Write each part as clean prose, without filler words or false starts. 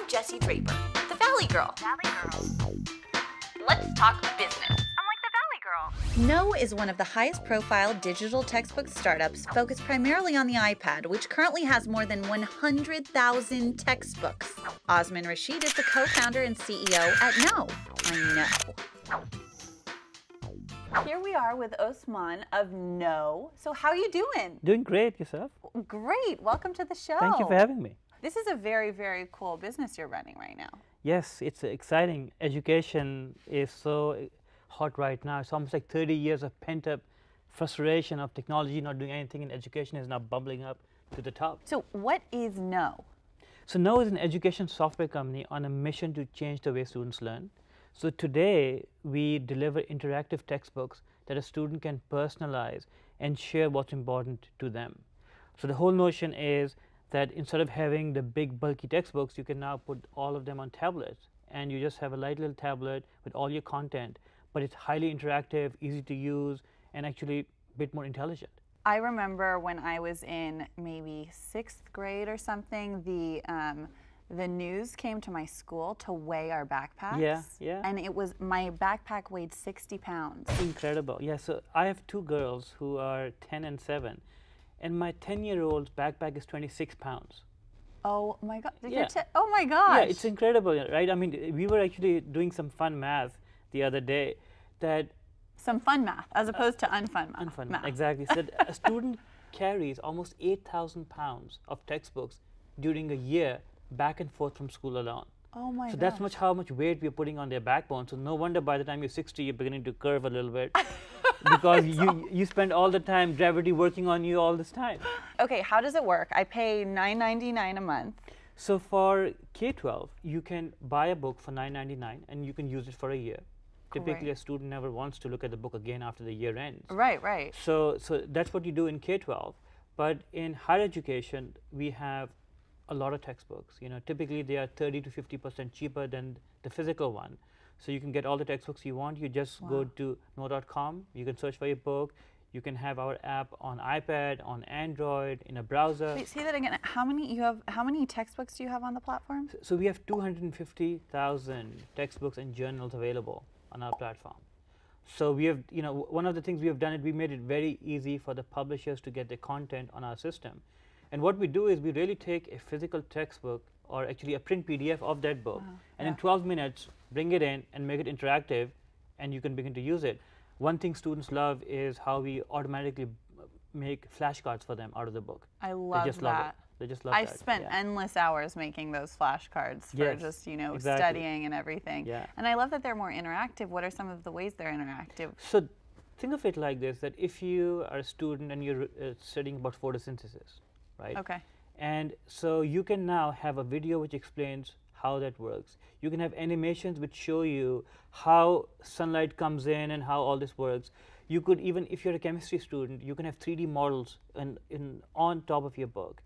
Jessie Draper, the Valley Girl. Let's talk business. I'm like the Valley Girl. No is one of the highest profile digital textbook startups focused primarily on the iPad, which currently has more than 100,000 textbooks. Osman Rashid is the co-founder and CEO at No. I know. Here we are with Osman of No. So how are you doing? Doing great, yourself? Great. Welcome to the show. Thank you for having me. This is a very, very cool business you're running right now. Yes, it's exciting. Education is so hot right now. It's almost like 30 years of pent-up frustration of technology not doing anything in education is now bubbling up to the top. So what is No? So No is an education software company on a mission to change the way students learn. So today, we deliver interactive textbooks that a student can personalize and share what's important to them. So the whole notion is that instead of having the big bulky textbooks, you can now put all of them on tablets, and you just have a light little tablet with all your content, but it's highly interactive, easy to use, and actually a bit more intelligent. I remember when I was in maybe 6th grade or something, the news came to my school to weigh our backpacks. Yeah. And it was, my backpack weighed 60 pounds. Incredible. Yeah, so I have two girls who are 10 and 7. And my 10-year-old's backpack is 26 pounds. Oh my God. Yeah. Oh my gosh. Yeah, it's incredible, right? I mean, we were actually doing some fun math the other day that... Some fun math, as opposed to unfun math. Unfun math, exactly. So a student carries almost 8,000 pounds of textbooks during a year back and forth from school alone. Oh my God. So that's how much weight we're putting on their backbone. So no wonder by the time you're 60, you're beginning to curve a little bit. Because you spend all the time, gravity working on you all this time. Okay, how does it work? I pay $9.99 a month. So for K-12, you can buy a book for $9.99 and you can use it for a year. Typically, a student never wants to look at the book again after the year ends. Right. So that's what you do in K-12. But in higher education, we have a lot of textbooks. You know, typically they are 30 to 50% cheaper than the physical one. So you can get all the textbooks you want. You just go to no.com. You can search for your book. You can have our app on iPad, on Android, in a browser. Wait, say that again. How many textbooks do you have on the platform? So we have 250,000 textbooks and journals available on our platform. So we have, you know, one of the things we have done is we made it very easy for the publishers to get their content on our system. And what we do is we really take a physical textbook or actually a print PDF of that book, and in 12 minutes bring it in and make it interactive, and you can begin to use it. One thing students love is how we automatically make flashcards for them out of the book. I love they just that. Love it. They just love that. I've spent endless hours making those flashcards for just, you know, studying and everything. Yeah. And I love that they're more interactive. What are some of the ways they're interactive? So think of it like this, that if you are a student and you're studying about photosynthesis, right? Okay. And so you can now have a video which explains how that works. You can have animations which show you how sunlight comes in and how all this works. You could even, if you're a chemistry student, you can have 3D models on top of your book.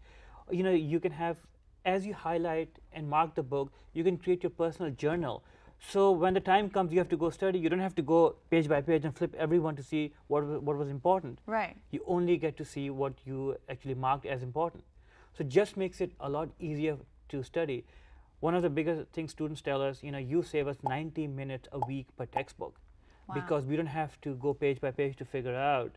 You know, you can have, as you highlight and mark the book, you can create your personal journal. So when the time comes you have to go study, you don't have to go page by page and flip everyone to see what was important. Right. You only get to see what you actually marked as important. So it just makes it a lot easier to study. One of the biggest things students tell us, you know, you save us 90 minutes a week per textbook. Wow. Because we don't have to go page by page to figure out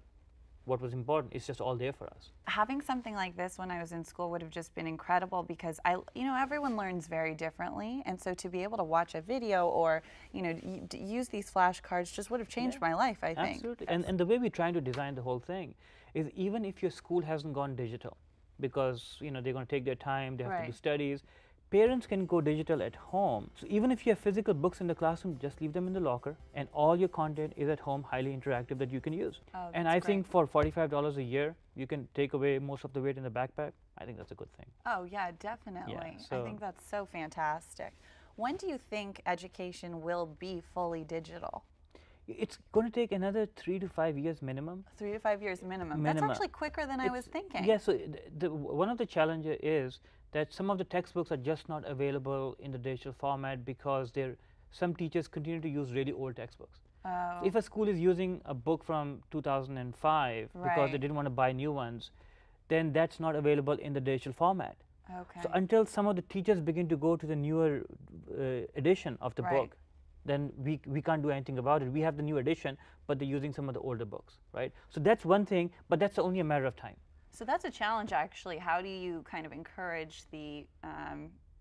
what was important. It's just all there for us. Having something like this when I was in school would have just been incredible because you know, everyone learns very differently, and so to be able to watch a video or, you know, use these flashcards just would have changed my life, I think. Absolutely. And the way we're trying to design the whole thing is even if your school hasn't gone digital, because, you know, they're going to take their time, they have to do studies, parents can go digital at home. So even if you have physical books in the classroom, just leave them in the locker, and all your content is at home, highly interactive, that you can use. Oh, and I think for $45 a year, you can take away most of the weight in the backpack. I think that's a good thing. Oh yeah, definitely. Yeah, I think that's so fantastic. When do you think education will be fully digital? It's going to take another 3 to 5 years minimum. 3 to 5 years minimum. That's actually quicker than I was thinking. Yeah, so one of the challenges is that some of the textbooks are just not available in the digital format because some teachers continue to use really old textbooks. Oh. If a school is using a book from 2005 because they didn't want to buy new ones, then that's not available in the digital format. Okay. So until some of the teachers begin to go to the newer edition of the book, then we can't do anything about it. We have the new edition, but they're using some of the older books, right? So that's one thing, but that's only a matter of time. So that's a challenge, actually. How do you kind of encourage the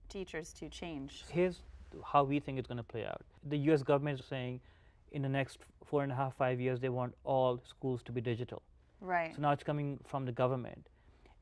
teachers to change? Here's how we think it's going to play out. The US government is saying in the next 4.5, 5 years, they want all schools to be digital. Right. So now it's coming from the government.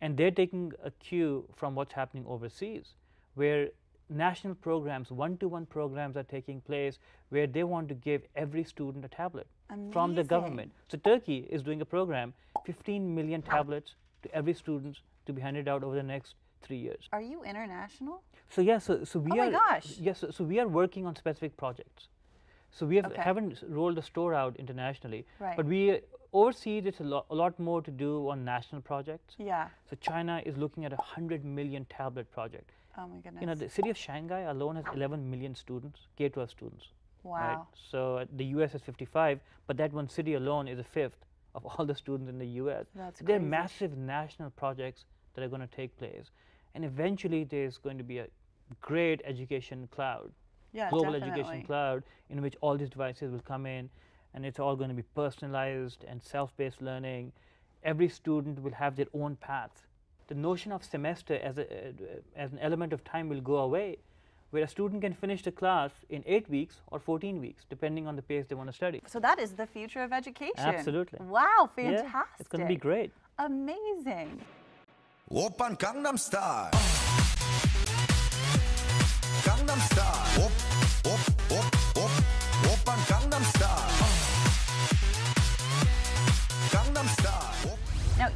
And they're taking a cue from what's happening overseas, where national programs, one-to-one programs are taking place where they want to give every student a tablet from the government. So Turkey is doing a program, 15 million tablets to every student to be handed out over the next 3 years. Are you international? So yeah, so we are. Oh my gosh! Yes, so we are working on specific projects. So we haven't rolled the store out internationally, but we overseas it's a lot more to do on national projects. Yeah. So China is looking at a 100 million tablet project. Oh my goodness. You know, the city of Shanghai alone has 11 million students, K-12 students. Wow. Right? So the US has 55, but that one city alone is a fifth of all the students in the US. That's There are crazy. massive national projects that are going to take place. And eventually there's going to be a great education cloud, global education cloud, in which all these devices will come in, and it's all going to be personalized and self-paced learning. Every student will have their own path. The notion of semester as an element of time will go away, where a student can finish the class in 8 weeks or 14 weeks, depending on the pace they want to study. So that is the future of education. Absolutely. Wow, fantastic. Yeah, it's going to be great. Amazing. Oppan Gangnam Style. Gangnam Style. Oppan Gangnam Style. Gangnam Style. Now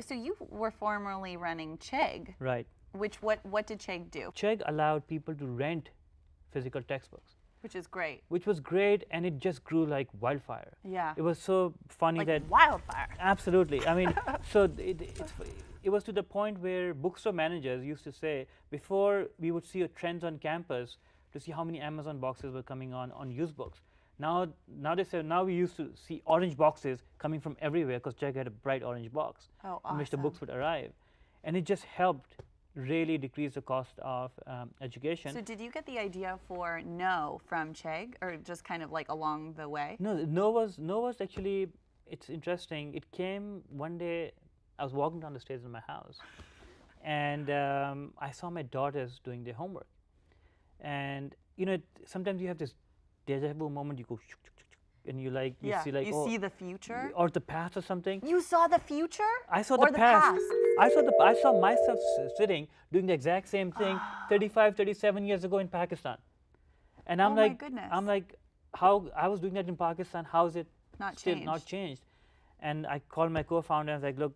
so you were formerly running Chegg. Right. What did Chegg do? Chegg allowed people to rent physical textbooks. Which is great. Which was great, and it just grew like wildfire. Yeah. It was so funny like that wildfire. Absolutely. I mean, so it was to the point where bookstore managers used to say, before we would see trends on campus to see how many Amazon boxes were coming on used books. Now they say, now we used to see orange boxes coming from everywhere because Chegg had a bright orange box in which the books would arrive. And it just helped really decrease the cost of education. So did you get the idea for No from Chegg, or just kind of like along the way? No was actually, it's interesting. It came one day, I was walking down the stairs in my house, and I saw my daughters doing their homework. And you know, sometimes you have this deja vu moment, you go, and you see the future or the past or something. You saw the future? I saw the past. I saw myself sitting doing the exact same thing 35, 37 years ago in Pakistan. And I'm my goodness. I'm like, how I was doing that in Pakistan, how is it still not changed? And I called my co-founder and I was like, look,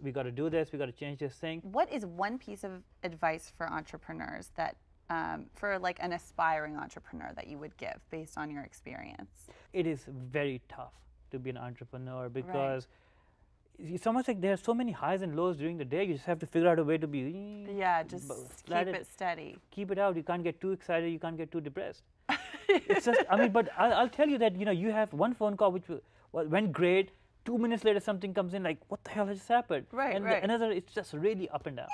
we got to do this, we got to change this thing. What is one piece of advice for entrepreneurs that for like an aspiring entrepreneur that you would give based on your experience? It is very tough to be an entrepreneur because it's almost like there are so many highs and lows during the day. You just have to figure out a way to be just keep it steady. Keep it out. You can't get too excited. You can't get too depressed. It's just, I mean, but I'll tell you that, you know, you have one phone call which went great. 2 minutes later, something comes in like, what the hell has just happened? And another, it's just really up and down.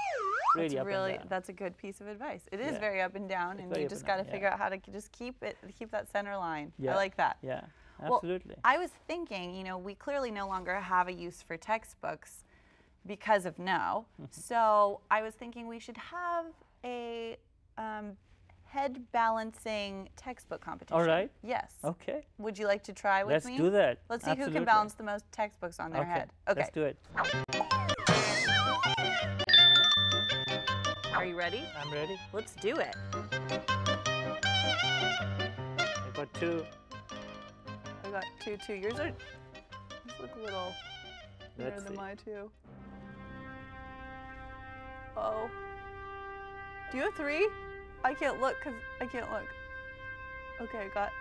That's a good piece of advice. It is very up and down, and you just got to figure out how to just keep that center line. I like that. Yeah, absolutely. Well, I was thinking, you know, we clearly no longer have a use for textbooks because of No. So I was thinking we should have a head balancing textbook competition. All right. Yes. Okay. Would you like to try with me? Let's do that. Let's see who can balance the most textbooks on their head. Okay. Let's do it. Are you ready? I'm ready. Let's do it. I got two. I got two. Yours look a little better than my two. Oh. Do you have three? I can't look because I can't look. Okay, I got.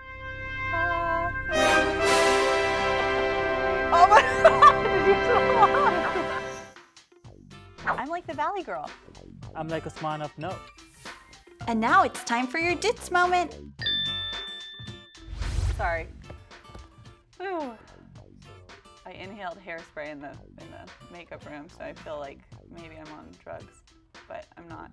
Oh my God! I'm like the Valley Girl. I'm like Osman of No. And now it's time for your Dits moment. Sorry. Whew. I inhaled hairspray in the makeup room, so I feel like maybe I'm on drugs. but I'm not